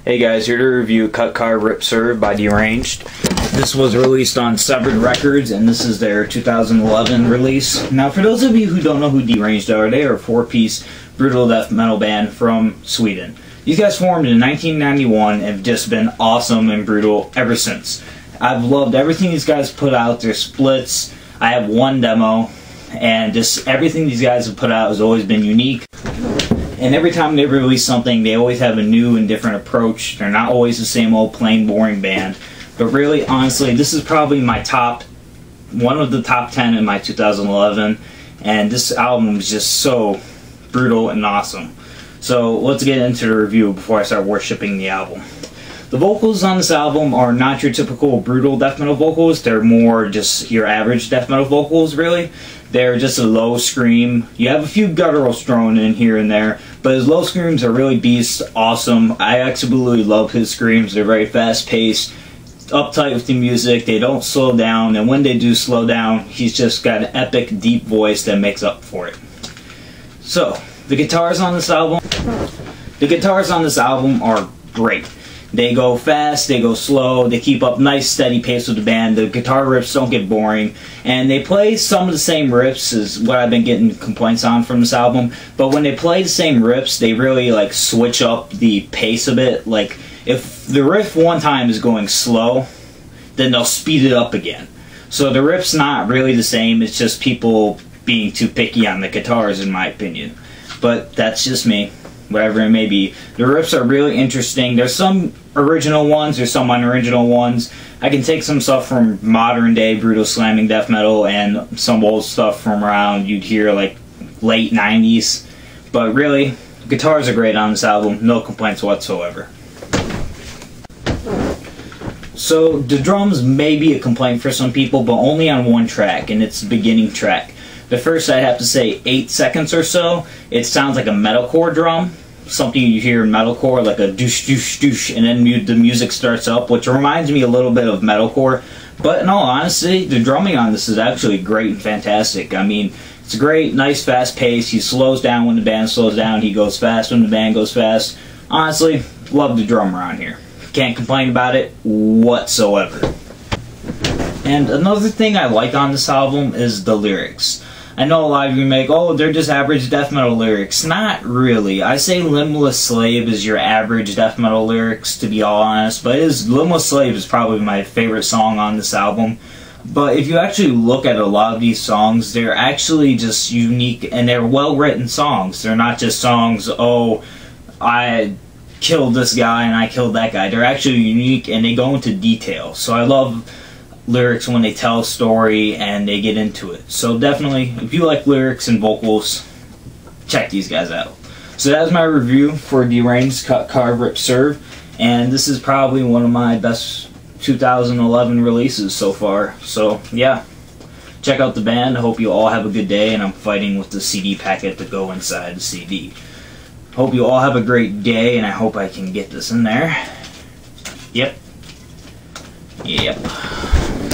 Hey guys, here to review Cut, Carve, Rip, Serve by Deranged. This was released on Severed Records, and this is their 2011 release. Now, for those of you who don't know who Deranged are, they are a four-piece brutal death metal band from Sweden. These guys formed in 1991 and have just been awesome and brutal ever since. I've loved everything these guys put out, their splits. I have one demo, and just everything these guys have put out has always been unique. And every time they release something, they always have a new and different approach. They're not always the same old plain boring band. But really, honestly, this is probably one of the top 10 in my 2011. And this album is just so brutal and awesome. So let's get into the review before I start worshipping the album. The vocals on this album are not your typical brutal death metal vocals. They're more just your average death metal vocals, really. They're just a low scream. You have a few gutturals thrown in here and there, but his low screams are really beast awesome. I absolutely love his screams. They're very fast paced, uptight with the music. They don't slow down, and when they do slow down, he's just got an epic deep voice that makes up for it. So, the guitars on this album are great. They go fast, they go slow, they keep up nice steady pace with the band. The guitar riffs don't get boring, and they play some of the same riffs as what I've been getting complaints on from this album. But when they play the same riffs, they really like switch up the pace a bit. Like if the riff one time is going slow, then they'll speed it up again. So the riff's not really the same, it's just people being too picky on the guitars in my opinion. But that's just me. Whatever it may be. The riffs are really interesting. There's some original ones, there's some unoriginal ones. I can take some stuff from modern day brutal slamming death metal and some old stuff from around you'd hear like late 90s. But really, guitars are great on this album, no complaints whatsoever. So the drums may be a complaint for some people, but only on one track, and it's the beginning track. The first, I'd have to say, 8 seconds or so, it sounds like a metalcore drum. Something you hear in metalcore, like a douche douche douche, and then the music starts up, which reminds me a little bit of metalcore. But in all honesty, the drumming on this is actually great and fantastic. I mean, it's great, nice fast pace. He slows down when the band slows down. He goes fast when the band goes fast. Honestly, love the drummer on here. Can't complain about it whatsoever. And another thing I like on this album is the lyrics. I know a lot of you make, oh, they're just average death metal lyrics. Not really. I say Limbless Slave is your average death metal lyrics, to be all honest. But Limbless Slave is probably my favorite song on this album. But if you actually look at a lot of these songs, they're actually just unique and they're well-written songs. They're not just songs, oh, I killed this guy and I killed that guy. They're actually unique and they go into detail. So I love lyrics when they tell a story and they get into it. So definitely, if you like lyrics and vocals, check these guys out. So that's my review for Deranged Cut, Carve, Rip, Serve, and this is probably one of my best 2011 releases so far. So yeah, check out the band. I hope you all have a good day, and I'm fighting with the CD packet to go inside the CD. Hope you all have a great day, and I hope I can get this in there. Yep.